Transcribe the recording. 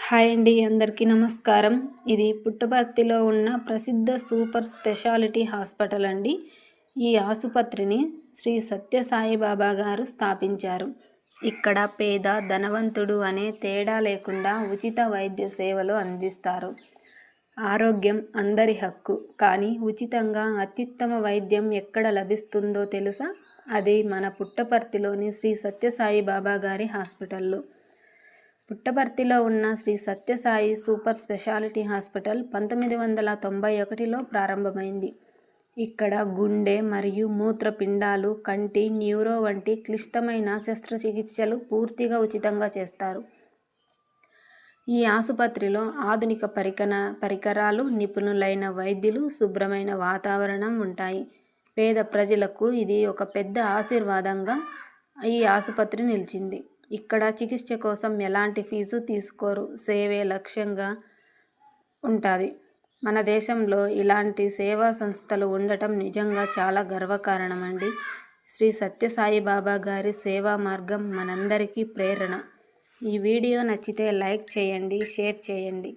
Hi అండి, అందరికీ నమస్కారం. ఇది పుట్టపర్తిలో ఉన్న ప్రసిద్ధ సూపర్ స్పెషాలిటీ హాస్పిటల్ అండి. ఈ ఆసుపత్రిని శ్రీ సత్యసాయిబాబా గారు స్థాపించారు. ఇక్కడ పేద ధనవంతుడు అనే తేడా లేకుండా ఉచిత వైద్య సేవలు అందిస్తారు. ఆరోగ్యం అందరి హక్కు, కానీ ఉచితంగా అత్యుత్తమ వైద్యం ఎక్కడ లభిస్తుందో తెలుసా? అది మన పుట్టపర్తిలోని శ్రీ సత్యసాయిబాబా గారి హాస్పిటల్లో. పుట్టపర్తిలో ఉన్న Shri Sathya Sai super speciality hospital 1991లో ప్రారంభమైంది. ఇక్కడ గుండె మరియు మూత్రపిండాలు, కంటి, న్యూరో వంటి క్లిష్టమైన శస్త్రచికిత్సలు పూర్తిగా ఉచితంగా చేస్తారు. ఈ ఆసుపత్రిలో ఆధునిక పరికరాలు, నిపుణులైన వైద్యులు, శుభ్రమైన వాతావరణం ఉంటాయి. పేద ప్రజలకు ఇది ఒక పెద్ద ఆశీర్వాదంగా ఈ ఆసుపత్రి నిలిచింది. ఇక్కడ చికిత్స కోసం ఎలాంటి ఫీజు తీసుకోరు. సేవే లక్ష్యంగా ఉంటుంది. మన దేశంలో ఇలాంటి సేవా సంస్థలు ఉండటం నిజంగా చాలా గర్వకారణం అండి. శ్రీ సత్యసాయిబాబా గారి సేవా మార్గం మనందరికీ ప్రేరణ. ఈ వీడియో నచ్చితే లైక్ చేయండి, షేర్ చేయండి.